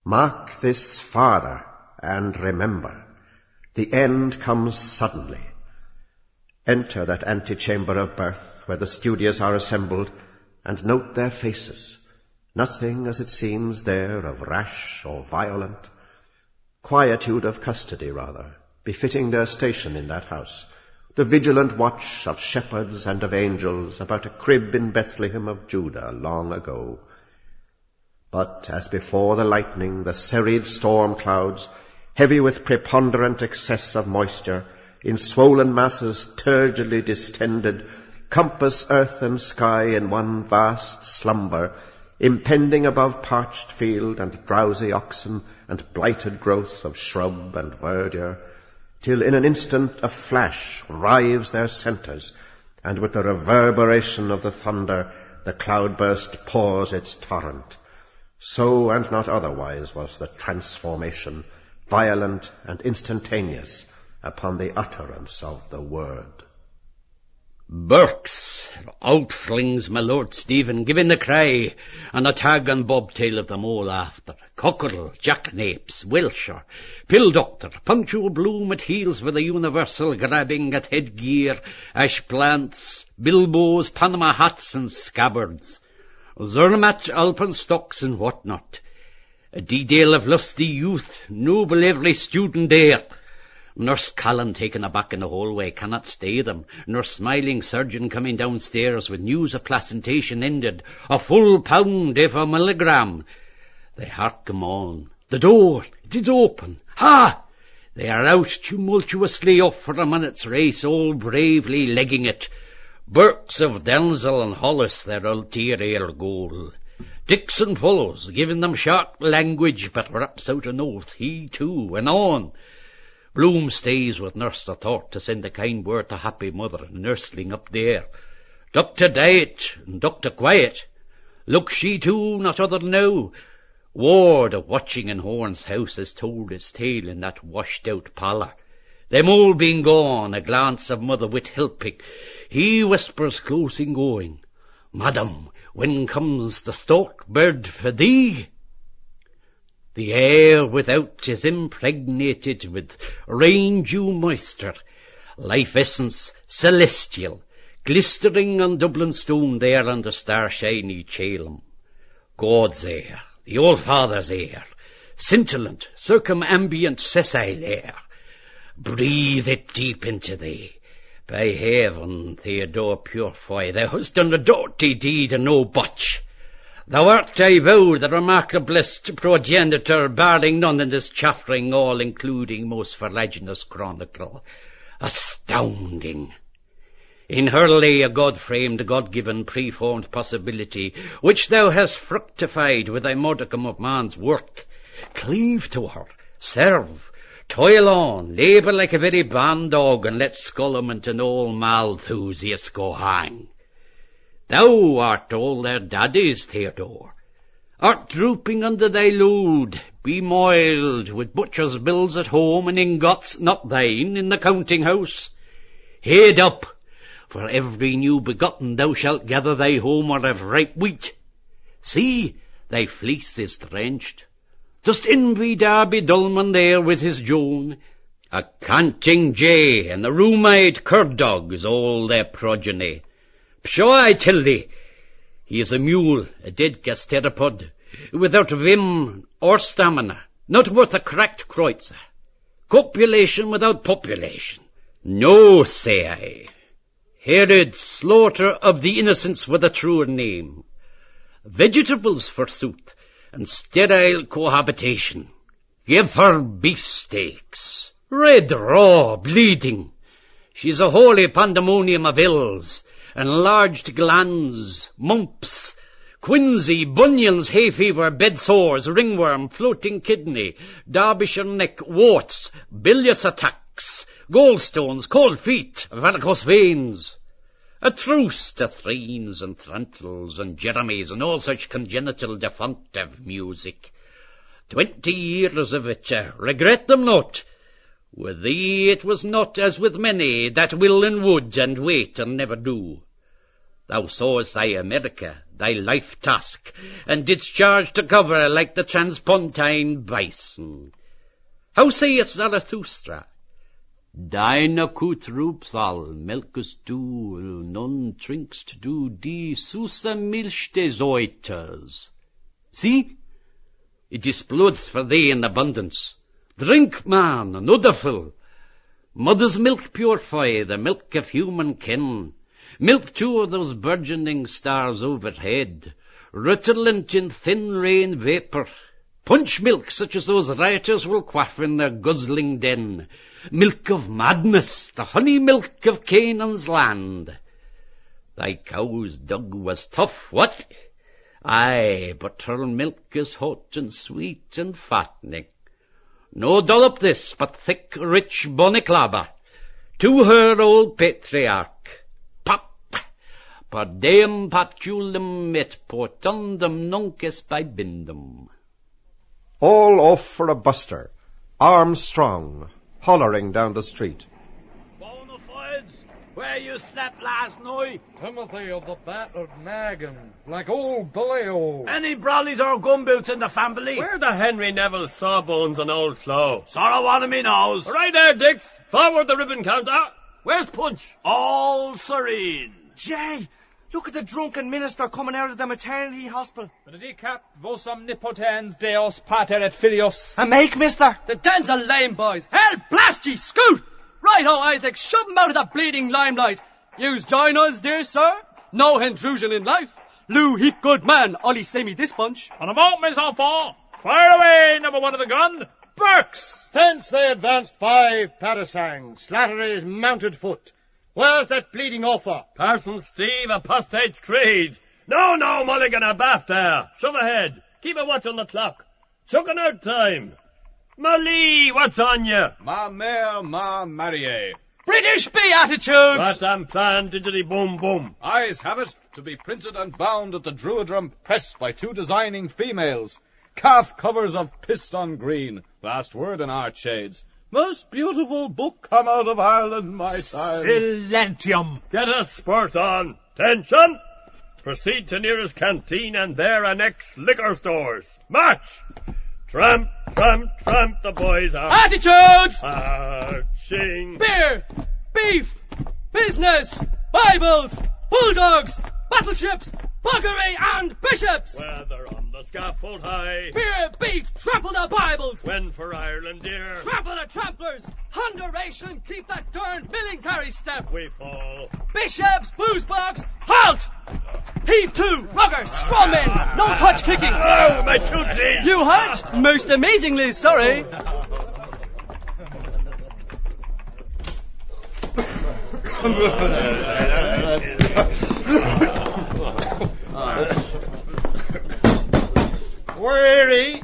Mark this farther, and remember, the end comes suddenly. Enter that antechamber of birth, where the studious are assembled, and note their faces. Nothing, as it seems, there of rash or violent. Quietude of custody, rather, befitting their station in that house, the vigilant watch of shepherds and of angels about a crib in Bethlehem of Judah long ago. But as before the lightning, the serried storm clouds, heavy with preponderant excess of moisture, in swollen masses turgidly distended, compass earth and sky in one vast slumber, impending above parched field and drowsy oxen and blighted growth of shrub and verdure, till in an instant a flash rives their centres, and with the reverberation of the thunder the cloudburst pours its torrent. So and not otherwise was the transformation, violent and instantaneous, upon the utterance of the word. Burks, out flings my Lord Stephen, giving the cry, and a tag and bobtail of them all after. Cockerel, jackanapes, Welshire, pill doctor, punctual Bloom at heels with a universal grabbing at headgear, ash plants, bilboes, Panama hats and scabbards, Zermatt alpenstocks and what not. A detail of lusty youth, noble every student there. Nurse Callan taken aback in the hallway cannot stay them, nor smiling surgeon coming downstairs with news of placentation ended, a full pound if a milligram. They hark 'em on. The door, it is open. Ha! They are out tumultuously off for a minute's race, all bravely legging it. Burks of Denzil and Hollis their ulterior goal. Dixon follows, giving them sharp language, but raps out an oath, he too, and on. Bloom stays with Nurse the Thought to send a kind word to happy mother and nursling up there. Dr. Diet and Dr. Quiet. Look, she too, not other now. Ward of watching in Horn's house has told its tale in that washed-out parlour. Them all being gone, a glance of mother wit helping, he whispers close in going, Madam, when comes the stalk bird for thee? The air without is impregnated with rain-dew moisture, life essence celestial, glistering on Dublin stone there under star-shiny Chalem. God's air, the All-Father's air, scintillant, circumambient, sessile air. Breathe it deep into thee. By heaven, Theodore Purefoy, thou hast done a doughty deed and no botch. Thou art, I vow, the remarkablest progenitor, barring none in this chaffering, all-including, most verlaginous chronicle. Astounding! In her lay a God-framed, God-given, preformed possibility, which thou hast fructified with thy modicum of man's work. Cleave to her, serve, toil on, labour like a very ban-dog, and let sculliment and all Malthusias go hang. Thou art all their daddies, Theodore. Art drooping under thy load, bemoiled with butcher's bills at home and ingots not thine in the counting-house. Head up, for every new begotten thou shalt gather thy homer of ripe wheat. See, thy fleece is drenched. Dost envy Darby Dullman there with his Joan? A canting jay and the rheumide cur-dog is all their progeny. Pshaw, I tell thee, he is a mule, a dead gasteropod, without vim or stamina, not worth a cracked kreutzer. Copulation without population. No, say I. Herod, slaughter of the innocents with a truer name. Vegetables, forsooth, and sterile cohabitation. Give her beefsteaks, red, raw, bleeding. She's a holy pandemonium of ills, enlarged glands, mumps, quinsy, bunions, hay fever, bed sores, ringworm, floating kidney, Derbyshire neck, warts, bilious attacks, gallstones, cold feet, varicose veins. A truce to threens and thrantles and jeremies and all such congenital defunctive music. 20 years of it, regret them not. With thee it was not as with many that will and would and wait and never do. Thou sawest thy America, thy life task, and didst charge to cover like the transpontine bison. How sayest Zarathustra? Deine Kut Rupsal, melkest du, non trinkst du die Süße Milch des Euters. See? It is bloods for thee in abundance. Drink, man, another fill. Mother's milk purify, the milk of human kin. Milk too of those burgeoning stars overhead, rutilant in thin rain vapour. Punch milk such as those rioters will quaff in their guzzling den. Milk of madness, the honey milk of Canaan's land. Thy cow's dug was tough, what? Aye, but her milk is hot and sweet and fattening. No dollop this, but thick, rich bonniclaba. To her old patriarch. Pop! Pardeum patulum et portundum nunc est bibendum. All off for a buster, arms strong, hollering down the street. Bona fides, where you slept last night? Timothy of the battered naggin, like old Ballio. Any brollies or gumboots in the family? Where the Henry Neville sawbones and old Clo? Sorrow one of me knows. Right there, Dix. Forward the ribbon counter. Where's Punch? All serene. Jay, look at the drunken minister coming out of the maternity hospital. Benedicat vos omnipotens Deus pater et filius. A make, mister? The den's a lame, boys. Hell blast ye, scoot! Right-ho, Isaac, shove 'em out of the bleeding limelight. Yous join us, dear sir? No intrusion in life. Lou heap good man, Ollie say me this bunch. On a moment, mes enfants. Fire away, number one of the gun. Burks! Thence they advanced 5 parasangs, Slattery's mounted foot. Where's that bleeding offer? Parson Steve, apostate's creed. No, Mulligan, abaft there. Shove ahead. Keep a watch on the clock. Chucking out time. Molly, what's on you? Ma mère, ma mariée. British beatitudes! What's on plan, diddly boom boom? Eyes have it, to be printed and bound at the Druidrum press by 2 designing females. Calf covers of piston green. Last word in art shades. Most beautiful book come out of Ireland, my time. Silentium. Get a spurt on. Tension! Proceed to nearest canteen and there annex liquor stores. March! Tramp, tramp, tramp, the boys are Attitudes! marching. Beer, beef, business, Bibles, bulldogs, battleships, buggery and bishops! Whether on the scaffold high, Beer, beef, trample the Bibles! when for Ireland dear, Trample the tramplers! Ponderation, keep that darn military step! we fall. Bishops, booze box, halt! Heave to, rugger, scrum in, no touch kicking! Oh, my tootsies! You hurt? Most amazingly sorry. Weary.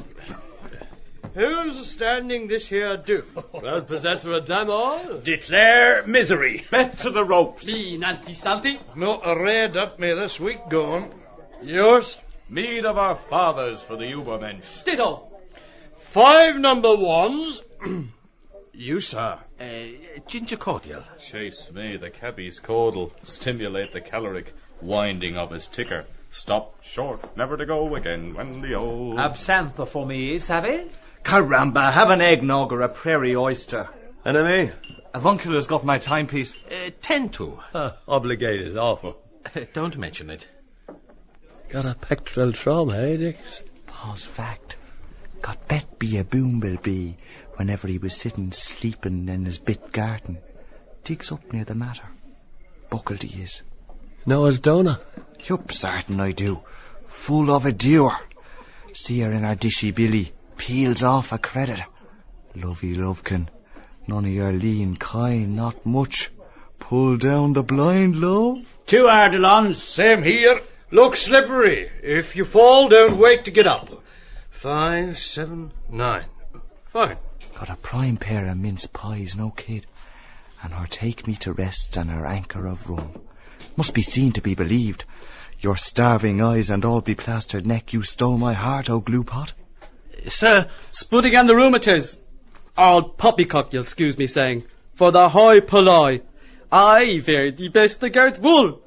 Who's standing this here do? Well, possessor of damn all. Declare misery. Bet to the ropes. Me, Nanty Salty. Not a raid up me this week going. Yours? Mead of our fathers for the Ubermensch. Ditto. 5 number 1s. You, sir. Ginger cordial. Chase me, the cabbie's caudal. Stimulate the caloric winding of his ticker. Stop short, never to go again when the old... Absinthe for me, savvy? Caramba, have an eggnog or a prairie oyster. Enemy? Avuncular's got my timepiece. 10 to. Obligated, awful. Don't mention it. Got a pectoral trauma, eh, Dix? Pause fact. Got bet be a boomblebee whenever he was sitting sleeping in his bit garden. Digs up near the matter. Buckled he is. Noah's donor. Yup, sartin I do. Full of a dewer. See her in her dishy billy. Peels off a credit. Lovey lovekin. None of your lean kind, not much. Pull down the blind, love. 2 Ardilons. Same here. Look slippery. If you fall, don't wait to get up. 5, 7, 9. Fine. Got a prime pair of mince pies, no kid. And her take me to rest and her anchor of rum. Must be seen to be believed. Your starving eyes and all be plastered neck, you stole my heart, oh glue pot. Sir, sputting and the rheumatiz. Old poppycock, you'll excuse me saying. For the high poloi. I wear the best the gert wool.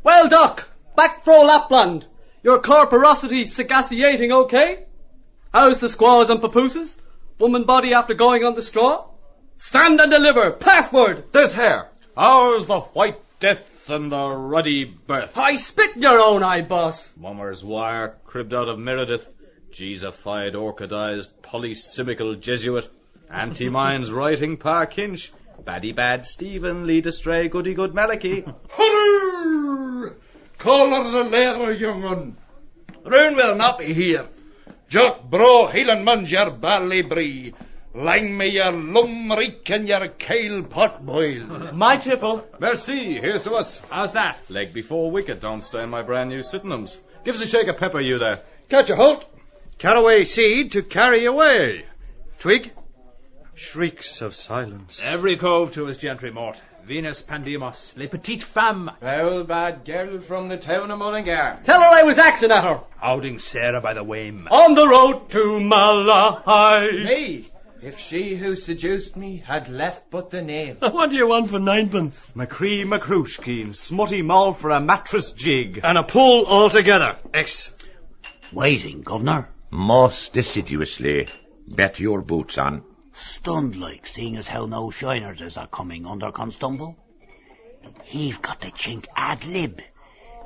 Well, Doc, back fro Lapland. Your corporosity sagaciating okay? How's the squaws and papooses? Woman body after going on the straw? Stand and deliver. Password. This here. How's the white death and the ruddy birth? I spit in your own eye, boss. Mummer's wire, cribbed out of Meredith. Jesufied, orchidized, polysymical Jesuit. Anti-Minds writing par Kinch. Baddy bad Stephen, lead astray goody good Malachi. Hurrah! Call her the leather, young un. Roon will not be here. Jock bro, heelan mun's your barley brie. Lang me your lumreek and your kale pot boil. My tipple. Merci, here's to us. How's that? Leg before wicket, don't stain my brand new Sydenhams. Give us a shake of pepper, you there. Catch a holt. Caraway seed to carry away. Twig. Shrieks of silence. Every cove to his gentry mort. Venus Pandemos, les petites femmes. Foul bad girl from the town of Mullingar. Tell her I was axing at her. Outing Sarah by the Wame. On the road to Malahide. Me, if she who seduced me had left but the name. What do you want for ninepence? Macree Macrushkeen, smutty mall for a mattress jig. And a pull altogether. X. Waiting, governor. Most assiduously. Bet your boots on. Stunned like, seeing as how no shiners is a coming under Constumble. He've got the chink ad lib.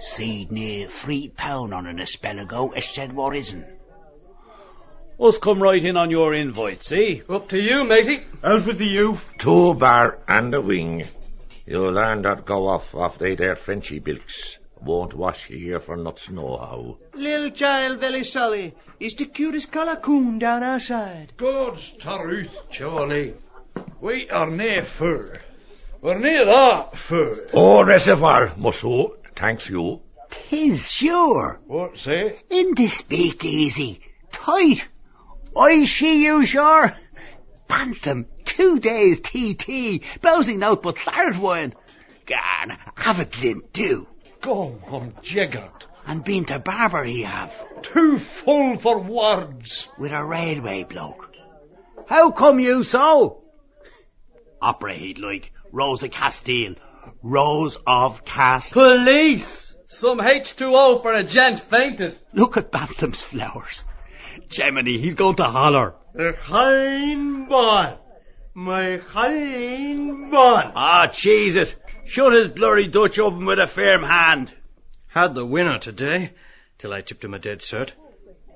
Seed near £3 on an a spell ago, as said what isn't. Us come right in on your invites, eh? Up to you, matey. Out with the youth. 2 bar and a wing. You'll learn that go off they there Frenchy bilks. Won't wash you here for nuts nohow. Lil child very sorry. He's the cutest calacoon down our side. God's truth, Charlie. We are nae fur. We're nae that fur. Oh, reservoir, musso. Thanks you. 'Tis sure. What say? In the speakeasy. Tight. I see you, sure. Bantam, 2 days TT. Bowsing out but claret wine. Garn, have a glint too. Go on, jiggered. And been to barber he have. Too full for words. With a railway bloke. How come you so? Opera he'd like. Rose of Castile. Rose of Castile. Police! Some H2O for a gent fainted. Look at Bantam's flowers. Gemini, he's going to holler. Hein bon. My hein bon. Ah, cheese it. Shut his blurry Dutch oven with a firm hand. Had the winner today, till I tipped him a dead cert.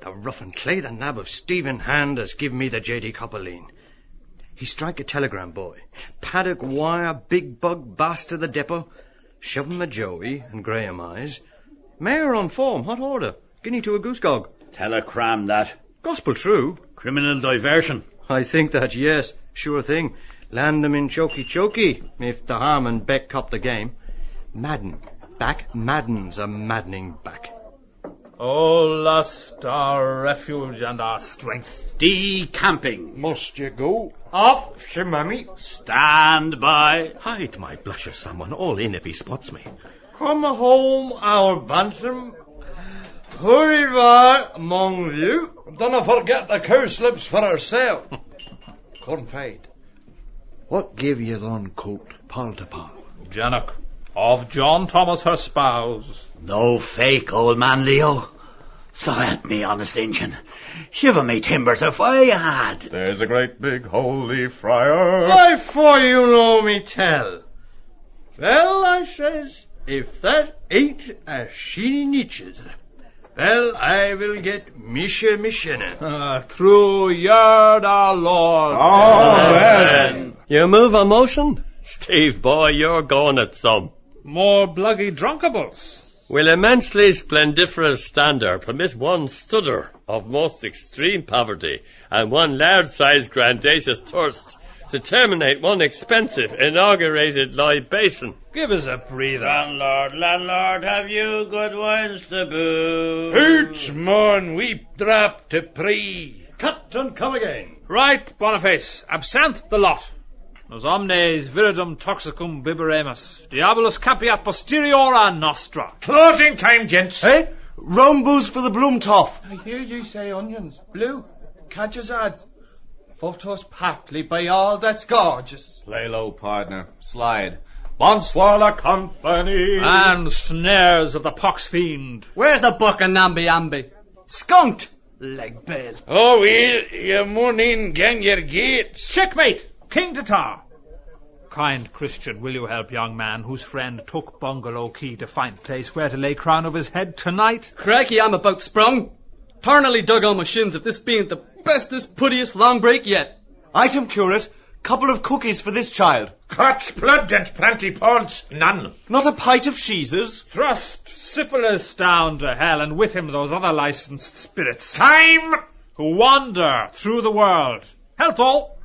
The rough and clay, the nab of Stephen Hand has given me the J.D. Copperline. He strike a telegram boy. Paddock wire, big bug, bass to the depot. Shove him a Joey and Graham eyes. Mayor on form, hot order. Guinea to a goose gog. Telecram that. Gospel true. Criminal diversion. I think that, yes. Sure thing. Land them in chokey if the Harm and Beck cop the game. Madden. Back. Madden's a maddening back. Oh, lust, our refuge and our strength. Decamping. Must you go? Off, shimami. Stand by. Hide my blush of someone all in if he spots me. Come home, our bantam. Hurry var among you. Don't forget the cowslips for herself. Confide. What gave you the coat, pal to pal? Jannock, of John Thomas her spouse. No fake, old man Leo. So help me, honest Injun. Shiver me timbers if I had. There's a great big holy friar. Why for you know me tell? Well, I says, if that ain't a sheeny niches, well, I will get Misha. Through yard our Lord. Amen. You move a motion? Steve, boy, you're going at some. More bluggy drunkables. Will immensely splendiferous standard permit one studder of most extreme poverty and one large-sized grandacious thirst to terminate one expensive inaugurated libation? Give us a breather. Landlord, have you good wines to boo? Hoots, mon, weep drap to pre. Cut and come again. Right, Boniface, absinthe the lot. Nos omnes viridum toxicum biberemus, diabolus capiat posteriora nostra. Closing time, gents. Hey, rum booze for the Bloom toff. I hear you say onions. Blue, catch his ads. Photos packly by all that's gorgeous. Play low, partner. Slide. Bonsoir la company. And snares of the pox fiend. Where's the buck and namby-amby? Skunked, leg bail. Oh, well, you mun in gang your gates. Checkmate, king to tar. Kind Christian, will you help young man whose friend took bungalow key to find place where to lay crown of his head tonight? Crikey, I'm about sprung. Tarnally dug on my shins if this bean't the bestest, puttiest long break yet. Item curate, couple of cookies for this child. Cat's blood and plenty pods, none. Not a pint of cheeses? Thrust syphilis down to hell, and with him those other licensed spirits. Time! Who wander through the world. Health all.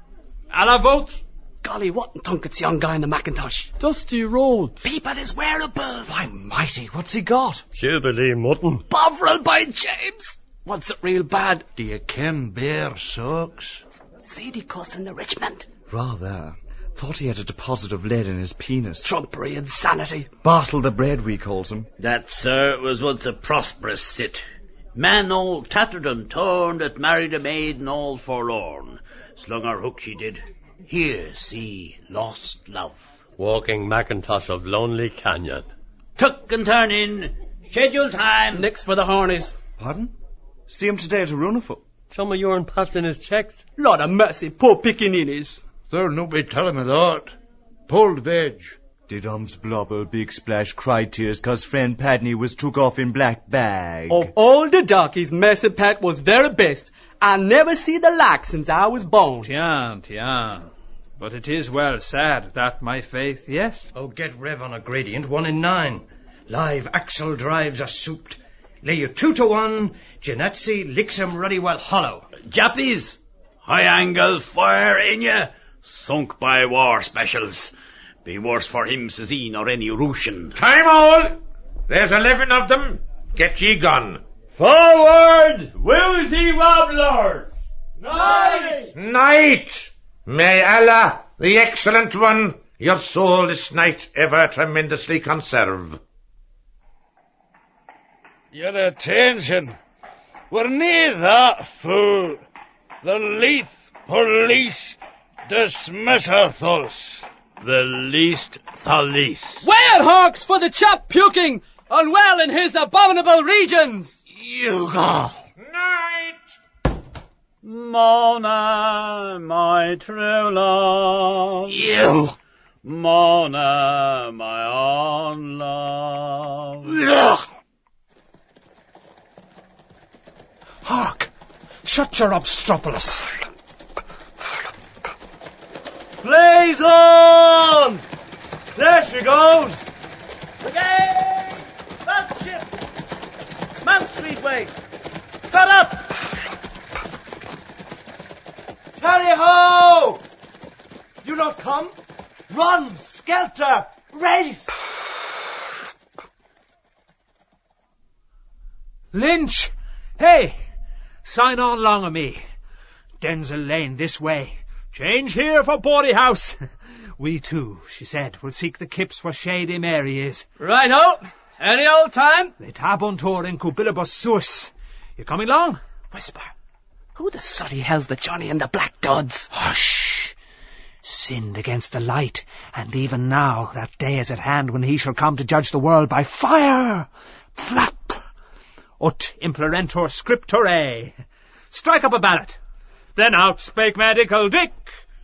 A la vote. Golly, what in tunket's young guy in the Macintosh? Dusty road. Peep at his whereabouts. Why, mighty, what's he got? Jubilee mutton. Bovril by James. What's it real bad? Do you ken bear sucks? Seedy cuss in the Richmond. Rather. Thought he had a deposit of lead in his penis. Trumpery insanity. Bartle the bread, we calls him. That, sir, was once a prosperous cit. Man all tattered and torn that married a maiden all forlorn. Slung her hook she did. Here, see, lost love. Walking Macintosh of Lonely Canyon. Tuck and turn in. Schedule time. Next for the hornies. Pardon? See him today at a Runafoot. Some of yourn passing his checks. Lord of mercy, poor pickaninnies. There no be telling me that. Pulled veg. Did blubber, big splash, cried tears, 'cause friend Padney was took off in black bag. Of all the darkies, Mercy Pat was very best. I never see the like since I was born. Tiens. But it is well said, that my faith, yes? Oh, get Rev on a gradient, 1 in 9. Live axle drives are souped. Lay you 2 to 1. Genetzi licks 'em ruddy well hollow. Jappies, high angle fire in ya. Sunk by war specials. Be worse for him, says he, nor any Russian. Time all! There's 11 of them. Get ye gone. Forward, woozy wobblers! Night! May Allah, the excellent one, your soul this night ever tremendously conserve. Your attention. We're near that fool. The Leith police dismisseth us. The least the least. Where hawks for the chap puking, unwell in his abominable regions? You go. Night! Mona, my true love. You. Mona, my own love. Ugh. Hark! Shut your obstropolis. Blaze on! There she goes! Brigade! Battleship! Mount Street way! Cut up! Tally-ho! You not come? Run! Skelter! Race! Lynch! Hey! Sign on long o' me. Denzil Lane this way. Change here for Bawdy House. We too, she said, will seek the kips where Shady Mary is. Right-o. Any old time? Le tabuntor in cubilibus suis. You coming long? Whisper. Who the sooty hell's the Johnny in the black duds? Hush! Sinned against the light, and even now that day is at hand when he shall come to judge the world by fire. Flap! Ut implerentur scripturae. Strike up a ballot. Then out spake Medical Dick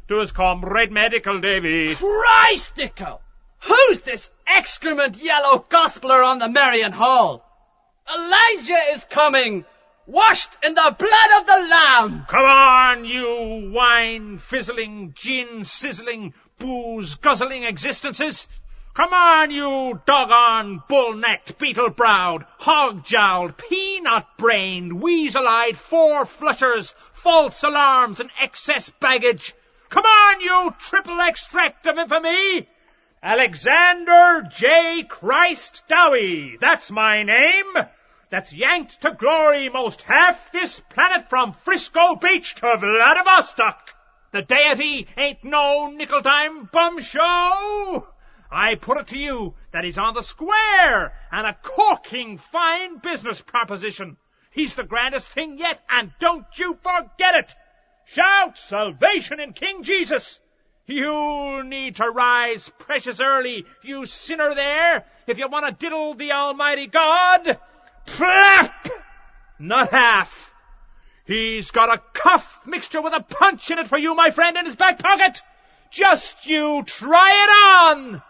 to his comrade Medical Davy. Christ, Dicko! Who's this excrement yellow gospeler on the Marion Hall? Elijah is coming, washed in the blood of the Lamb. Come on, you wine-fizzling, gin-sizzling, booze-guzzling existences. Come on, you doggone, bull-necked, beetle-browed, hog-jowled, peanut-brained, weasel-eyed, four-flushers, false alarms, and excess baggage. Come on, you triple extract of infamy! Alexander J. Christ Dowie, that's my name. That's yanked to glory most half this planet from Frisco Beach to Vladivostok. The deity ain't no nickel-dime bum show. I put it to you that he's on the square and a corking fine business proposition. He's the grandest thing yet, and don't you forget it. Shout salvation in King Jesus. You'll need to rise precious early, you sinner there, if you want to diddle the Almighty God. Flap! Not half. He's got a cough mixture with a punch in it for you, my friend, in his back pocket. Just you try it on!